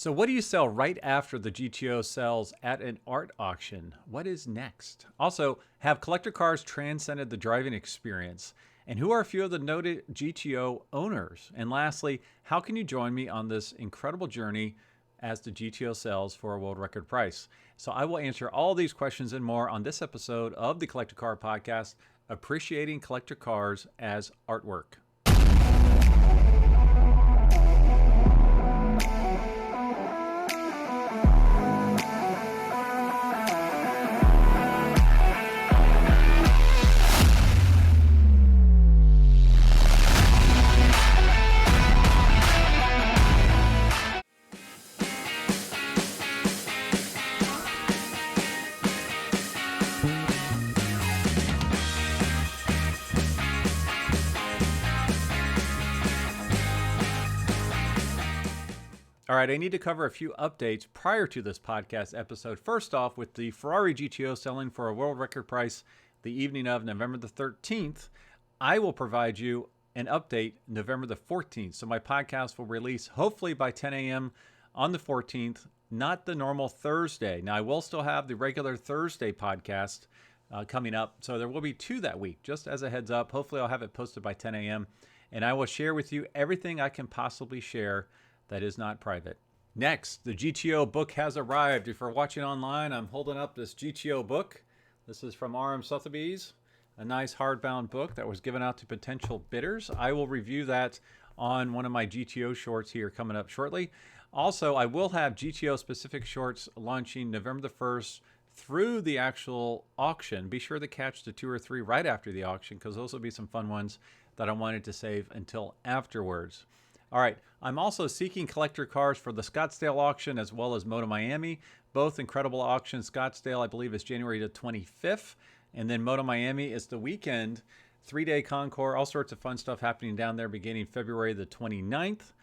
So what do you sell right after the GTO sells at an art auction? What is next? Also, have collector cars transcended the driving experience? And who are a few of the noted GTO owners? And lastly, how can you join me on this incredible journey as the GTO sells for a world record price? So I will answer all these questions and more on this episode of the Collector Car Podcast, Appreciating Collector Cars as Artwork. All right, I need to cover a few updates prior to this podcast episode. First off, with the Ferrari GTO selling for a world record price the evening of November the 13th, I will provide you an update November the 14th. So my podcast will release hopefully by 10 a.m. on the 14th, not the normal Thursday. Now, I will still have the regular Thursday podcast coming up. So there will be two that week, just as a heads up. Hopefully I'll have it posted by 10 a.m. and I will share with you everything I can possibly share that is not private. Next, the GTO book has arrived. If you're watching online, I'm holding up this GTO book. This is from Sotheby's, a nice hardbound book that was given out to potential bidders. I will review that on one of my GTO shorts here coming up shortly. Also, I will have GTO specific shorts launching November the 1st through the actual auction. Be sure to catch the 2 or 3 right after the auction, because those will be some fun ones that I wanted to save until afterwards. All right, I'm also seeking collector cars for the Scottsdale auction as well as Moto Miami. Both incredible auctions. Scottsdale, I believe, is January the 25th. And then Moto Miami is the weekend, 3-day concours, all sorts of fun stuff happening down there beginning February the 29th.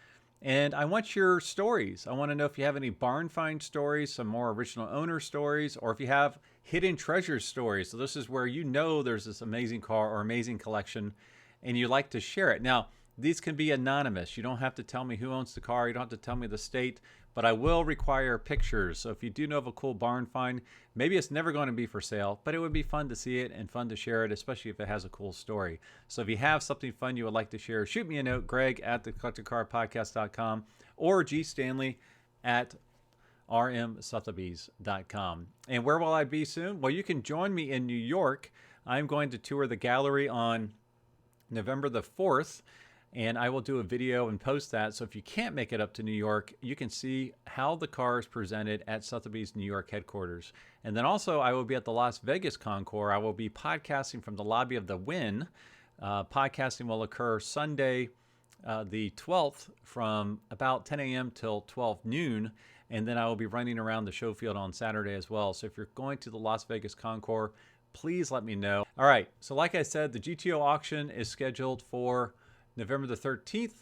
And I want your stories. I want to know if you have any barn find stories, some more original owner stories, or if you have hidden treasure stories. So this is where you know there's this amazing car or amazing collection and you like to share it. Now, these can be anonymous. You don't have to tell me who owns the car. You don't have to tell me the state, but I will require pictures. So if you do know of a cool barn find, maybe it's never going to be for sale, but it would be fun to see it and fun to share it, especially if it has a cool story. So if you have something fun you would like to share, shoot me a note, Greg at thecollectorcarpodcast.com or GStanley at rmsotheby's.com. And where will I be soon? Well, you can join me in New York. I'm going to tour the gallery on November the 4th. And I will do a video and post that. So if you can't make it up to New York, you can see how the car is presented at Sotheby's New York headquarters. And then also I will be at the Las Vegas Concours. I will be podcasting from the lobby of the Wynn. Podcasting will occur Sunday, the 12th from about 10 a.m. till 12 noon. And then I will be running around the show field on Saturday as well. So if you're going to the Las Vegas Concours, please let me know. All right. So like I said, the GTO auction is scheduled for November the 13th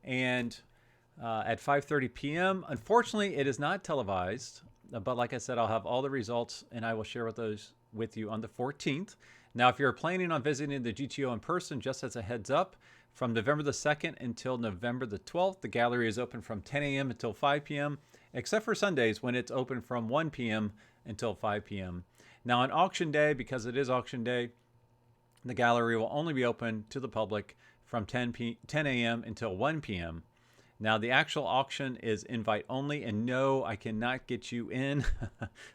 and at 5:30 p.m. Unfortunately, it is not televised, but like I said, I'll have all the results and I will share those with you on the 14th. Now, if you're planning on visiting the GTO in person, just as a heads up, from November the 2nd until November the 12th, the gallery is open from 10 a.m. until 5 p.m., except for Sundays when it's open from 1 p.m. until 5 p.m. Now, on auction day, because it is auction day, the gallery will only be open to the public from 10 a.m. until 1 p.m. Now, the actual auction is invite only, and no, I cannot get you in.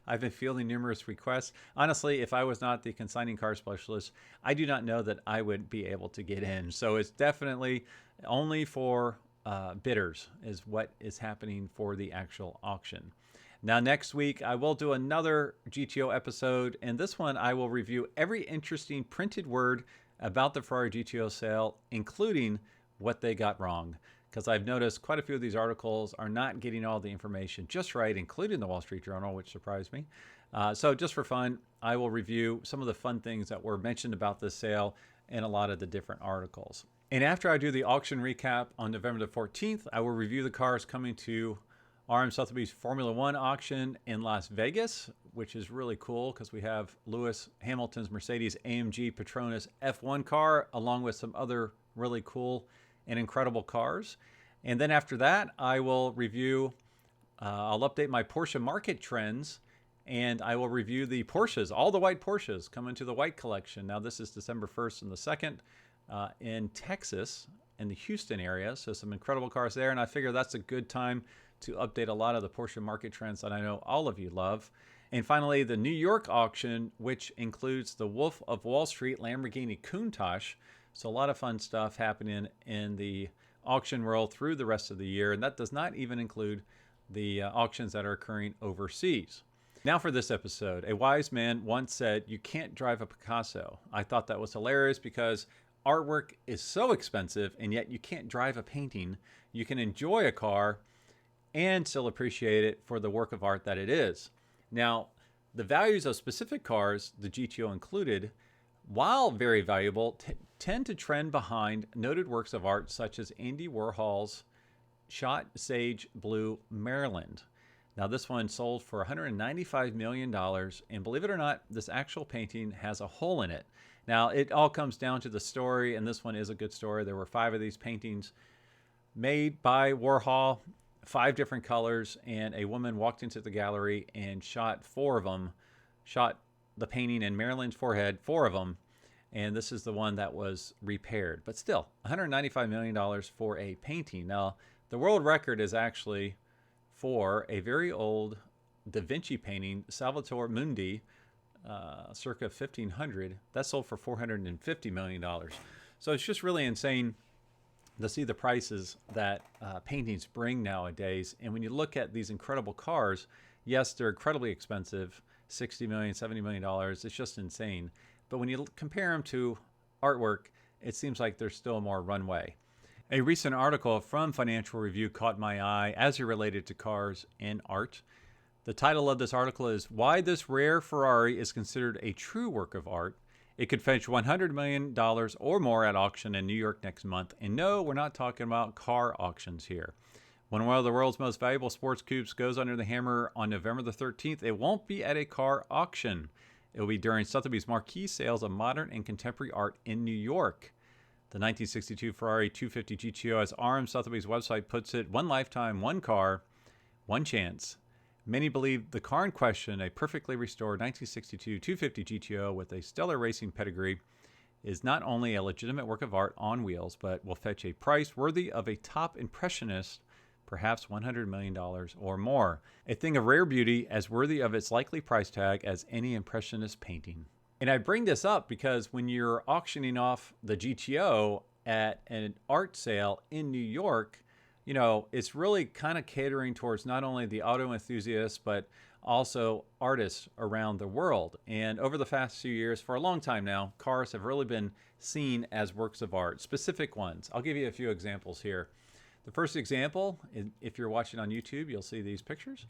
I've been fielding numerous requests. Honestly, if I was not the consigning car specialist, I do not know that I would be able to get in. So it's definitely only for bidders is what is happening for the actual auction. Now, next week, I will do another GTO episode, and this one I will review every interesting printed word about the Ferrari GTO sale, including what they got wrong. Because I've noticed quite a few of these articles are not getting all the information just right, including the Wall Street Journal, which surprised me. So just for fun, I will review some of the fun things that were mentioned about this sale in a lot of the different articles. And after I do the auction recap on November the 14th, I will review the cars coming to Sotheby's Formula One auction in Las Vegas, which is really cool because we have Lewis Hamilton's Mercedes AMG Petronas F1 car, along with some other really cool and incredible cars. And then after that, I will review I'll update my Porsche market trends, and I will review the Porsches, all the white Porsches coming to the white collection. Now, this is December 1st and the 2nd in Texas, in the Houston area. So some incredible cars there. And I figure that's a good time to update a lot of the Porsche market trends that I know all of you love. And finally, the New York auction, which includes the Wolf of Wall Street Lamborghini Countach. So a lot of fun stuff happening in the auction world through the rest of the year. And that does not even include the auctions that are occurring overseas. Now for this episode, a wise man once said, "You can't drive a Picasso." I thought that was hilarious because artwork is so expensive, and yet you can't drive a painting. You can enjoy a car and still appreciate it for the work of art that it is. Now, the values of specific cars, the GTO included, while very valuable, tend to trend behind noted works of art such as Andy Warhol's Shot Sage Blue Maryland. Now, this one sold for $195 million, and believe it or not, this actual painting has a hole in it. Now, it all comes down to the story, and this one is a good story. There were 5 of these paintings made by Warhol, 5 different colors, and a woman walked into the gallery and shot 4 of them, shot the painting in Maryland's forehead, 4 of them, and this is the one that was repaired. But still, $195 million for a painting. Now, the world record is actually for a very old Da Vinci painting, Salvator Mundi, circa 1500. That sold for $450 million. So it's just really insane to see the prices that paintings bring nowadays. And when you look at these incredible cars, yes, they're incredibly expensive, $60 million, $70 million. It's just insane. But when you compare them to artwork, it seems like there's still more runway. A recent article from Financial Review caught my eye as it related to cars and art. The title of this article is "Why This Rare Ferrari is Considered a True Work of Art. It could fetch $100 million or more at auction in New York next month." And no, we're not talking about car auctions here. When one of the world's most valuable sports coupes goes under the hammer on November the 13th, it won't be at a car auction. It will be during Sotheby's marquee sales of modern and contemporary art in New York. The 1962 Ferrari 250 GTO, as RM Sotheby's website puts it, "One lifetime, one car, one chance." Many believe the car in question, a perfectly restored 1962 250 GTO with a stellar racing pedigree, is not only a legitimate work of art on wheels, but will fetch a price worthy of a top impressionist, perhaps $100 million or more. A thing of rare beauty, as worthy of its likely price tag as any impressionist painting. And I bring this up because when you're auctioning off the GTO at an art sale in New York, you know, it's really kind of catering towards not only the auto enthusiasts, but also artists around the world. And over the past few years, for a long time now, cars have really been seen as works of art, specific ones. I'll give you a few examples here. The first example, if you're watching on YouTube, you'll see these pictures.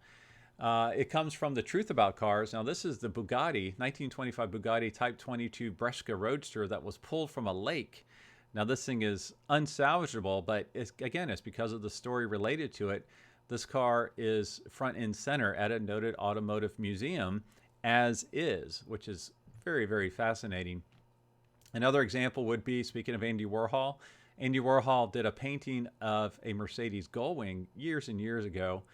It comes from The Truth About Cars. Now, this is the Bugatti, 1925 Bugatti Type 22 Brescia Roadster that was pulled from a lake. Now, this thing is unsalvageable, but it's because of the story related to it. This car is front and center at a noted automotive museum, as is, which is very, very fascinating. Another example would be, speaking of Andy Warhol, Andy Warhol did a painting of a Mercedes Gullwing years and years ago.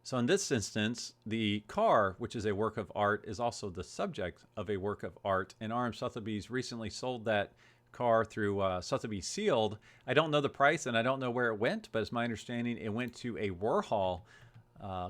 So in this instance, the car, which is a work of art, is also the subject of a work of art. And RM Sotheby's recently sold that car through Sotheby Sealed. I don't know the price and I don't know where it went, but it's my understanding it went to a Warhol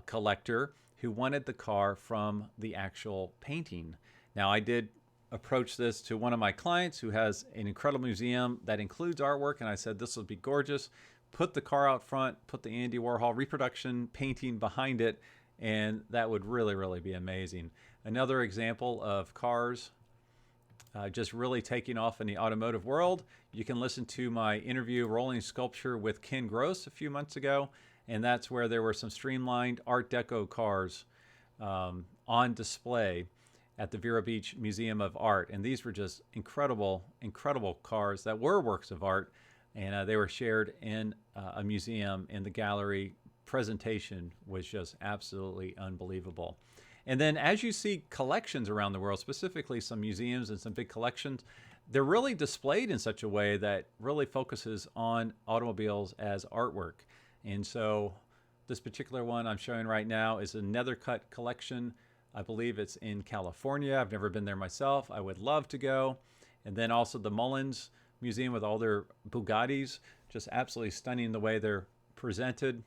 collector who wanted the car from the actual painting. Now, I did approach this to one of my clients who has an incredible museum that includes artwork, and I said this would be gorgeous. Put the car out front, put the Andy Warhol reproduction painting behind it, and that would really, really be amazing. Another example of cars just really taking off in the automotive world. You can listen to my interview, Rolling Sculpture, with Ken Gross a few months ago, and that's where there were some streamlined Art Deco cars on display at the Vero Beach Museum of Art. And these were just incredible, incredible cars that were works of art. And they were shared in a museum, and the gallery presentation was just absolutely unbelievable. And then as you see collections around the world, specifically some museums and some big collections, they're really displayed in such a way that really focuses on automobiles as artwork. And so This particular one I'm showing right now is a Nethercut collection. I believe it's in California. I've never been there myself. I would love to go. And then also the Mullins Museum with all their Bugattis, just absolutely stunning the way they're presented.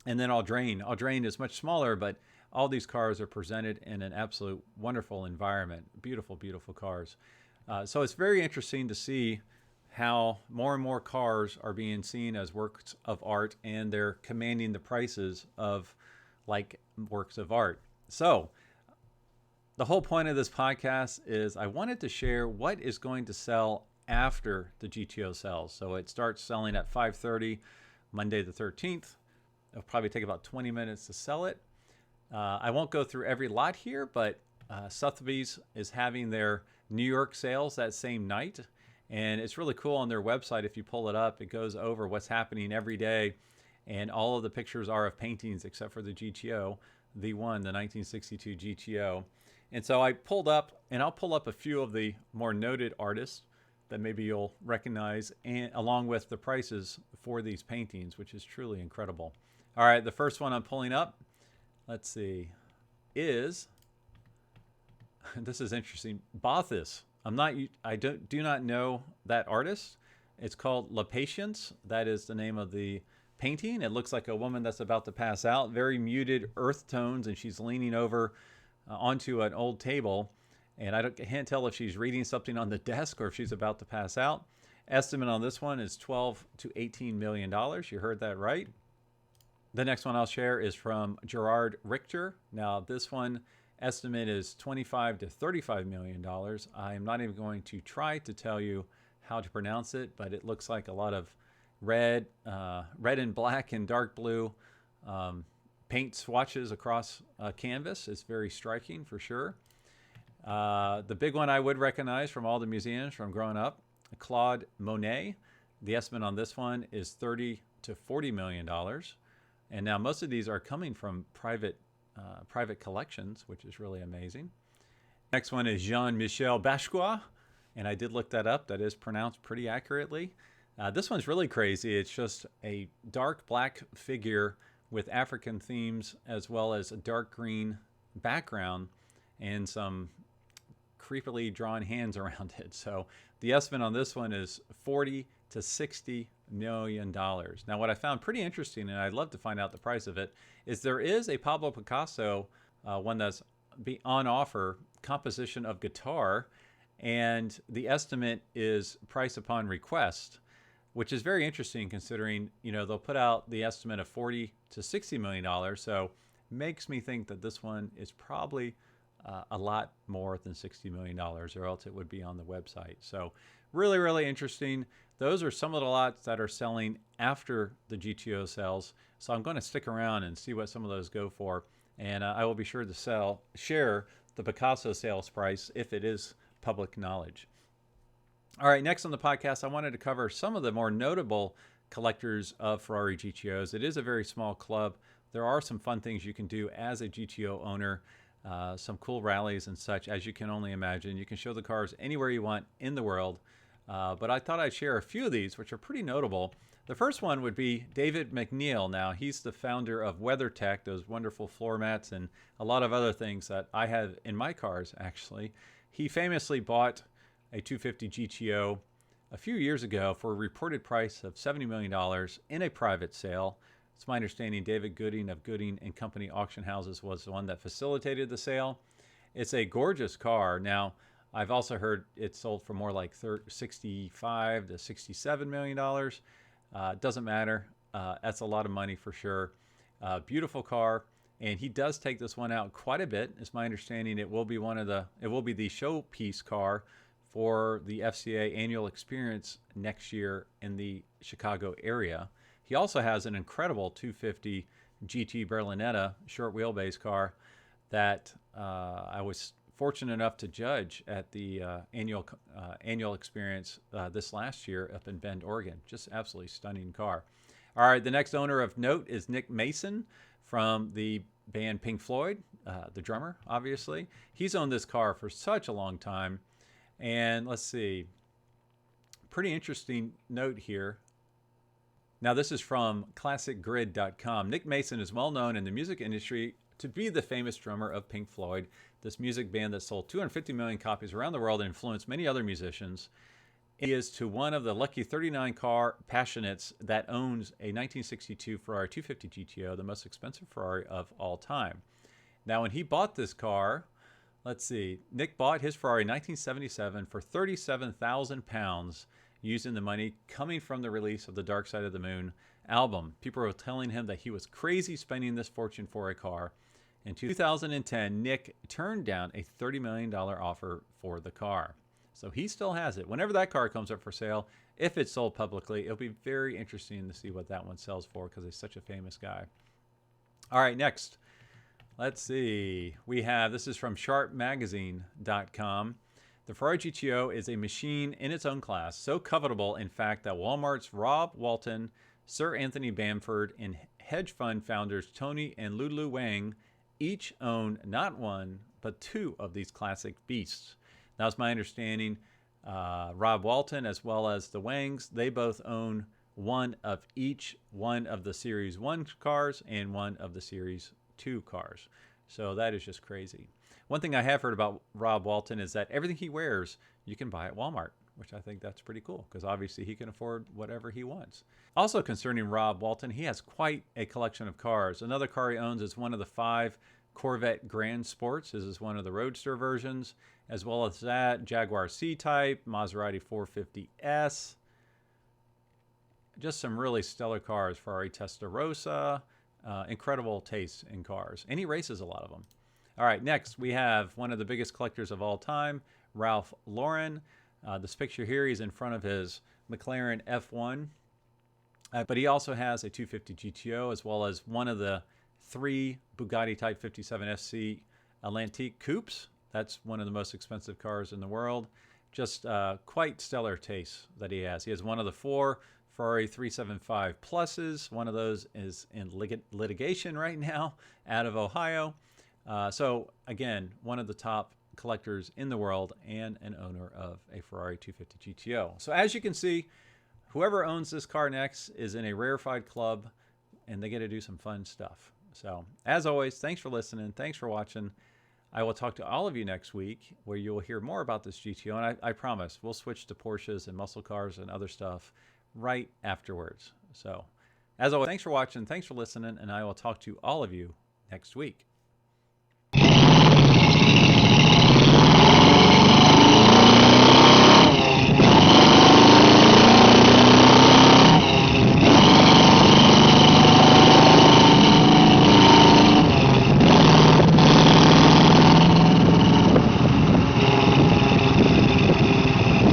And then Aldrain. Aldrain is much smaller, but all these cars are presented in an absolute wonderful environment. Beautiful, beautiful cars. So it's very interesting to see how more and more cars are being seen as works of art, and they're commanding the prices of like works of art. So the whole point of this podcast is I wanted to share what is going to sell after the GTO sells. So it starts selling at 5:30 Monday the 13th. It'll probably take about 20 minutes to sell it. I won't go through every lot here, but Sotheby's is having their New York sales that same night. And it's really cool on their website. If you pull it up, it goes over what's happening every day. And all of the pictures are of paintings except for the GTO, the 1962 GTO. And so I pulled up, and I'll pull up a few of the more noted artists that maybe you'll recognize, and along with the prices for these paintings, which is truly incredible. All right, the first one I'm pulling up, let's see, is, this is interesting, Bothus. I do not know that artist. It's called La Patience. That is the name of the painting. It looks like a woman that's about to pass out. Very muted earth tones, and she's leaning over onto an old table. And I can't tell if she's reading something on the desk or if she's about to pass out. Estimate on this one is $12 to $18 million. You heard that right. The next one I'll share is from Gerard Richter. Now this one estimate is $25 to $35 million. I'm not even going to try to tell you how to pronounce it, but it looks like a lot of red and black and dark blue paint swatches across canvas. It's very striking for sure. The big one I would recognize from all the museums from growing up, Claude Monet. The estimate on this one is $30 to $40 million. And now most of these are coming from private collections, which is really amazing. Next one is Jean-Michel Basquiat, and I did look that up. That is pronounced pretty accurately. This one's really crazy. It's just a dark black figure with African themes, as well as a dark green background and some creepily drawn hands around it. So the estimate on this one is $40 to $60 million. Now, what I found pretty interesting, and I'd love to find out the price of it, is there is a Pablo Picasso, one that's on offer, composition of guitar, and the estimate is price upon request, which is very interesting considering, they'll put out the estimate of $40 to $60 million. So makes me think that this one is probably a lot more than $60 million, or else it would be on the website. So really, really interesting. Those are some of the lots that are selling after the GTO sells. So I'm going to stick around and see what some of those go for. And I will be sure to share the Picasso sales price if it is public knowledge. All right, next on the podcast, I wanted to cover some of the more notable collectors of Ferrari GTOs. It is a very small club. There are some fun things you can do as a GTO owner, some cool rallies and such, as you can only imagine. You can show the cars anywhere you want in the world. But I thought I'd share a few of these, which are pretty notable. The first one would be David McNeil. Now, he's the founder of WeatherTech, those wonderful floor mats and a lot of other things that I have in my cars, actually. He famously bought a 250 GTO a few years ago for a reported price of $70 million in a private sale. It's my understanding David Gooding of Gooding and Company Auction Houses was the one that facilitated the sale. It's a gorgeous car. Now, I've also heard it sold for more like $65 to $67 million. Doesn't matter. That's a lot of money for sure. Beautiful car. And he does take this one out quite a bit. It's my understanding it will be the showpiece car for the FCA annual experience next year in the Chicago area. He also has an incredible 250 GT Berlinetta short wheelbase car that I was fortunate enough to judge at the annual experience this last year up in Bend, Oregon. Just absolutely stunning car. All right, the next owner of note is Nick Mason from the band Pink Floyd, the drummer, obviously. He's owned this car for such a long time. And let's see, pretty interesting note here. Now, this is from classiccars.com. Nick Mason is well known in the music industry to be the famous drummer of Pink Floyd, this music band that sold 250 million copies around the world and influenced many other musicians. He is to one of the lucky 39 car passionates that owns a 1962 Ferrari 250 GTO, the most expensive Ferrari of all time. Now, when he bought this car, let's see, Nick bought his Ferrari in 1977 for £37,000 using the money coming from the release of the Dark Side of the Moon album. People were telling him that he was crazy spending this fortune for a car. In 2010, Nick turned down a $30 million offer for the car. So he still has it. Whenever that car comes up for sale, if it's sold publicly, it'll be very interesting to see what that one sells for because he's such a famous guy. All right, next. Let's see. We have, this is from sharpmagazine.com. The Ferrari GTO is a machine in its own class, so covetable, in fact, that Walmart's Rob Walton, Sir Anthony Bamford, and hedge fund founders Tony and Lulu Wang each own not one, but two of these classic beasts. Now, it's my understanding, Rob Walton as well as the Wangs, they both own one of each one of the Series 1 cars and one of the Series 2 cars. So that is just crazy. One thing I have heard about Rob Walton is that everything he wears, you can buy at Walmart, which I think that's pretty cool because obviously he can afford whatever he wants. Also concerning Rob Walton, he has quite a collection of cars. Another car he owns is one of the 5 Corvette Grand Sports. This is one of the Roadster versions, as well as that Jaguar C-Type, Maserati 450S. Just some really stellar cars. Ferrari Testarossa. Incredible taste in cars. And he races a lot of them. All right, next we have one of the biggest collectors of all time, Ralph Lauren. This picture here, he's in front of his McLaren F1. But he also has a 250 GTO as well as one of the 3 Bugatti Type 57 SC Atlantique coupes. That's one of the most expensive cars in the world. Just quite stellar taste that he has. He has one of the 4 Ferrari 375 Pluses. One of those is in litigation right now out of Ohio. So again, one of the top collectors in the world and an owner of a Ferrari 250 GTO. So as you can see, whoever owns this car next is in a rarefied club and they get to do some fun stuff. So as always, thanks for listening. Thanks for watching. I will talk to all of you next week where you will hear more about this GTO. And I promise we'll switch to Porsches and muscle cars and other stuff right afterwards. So as always, thanks for watching. Thanks for listening. And I will talk to all of you next week.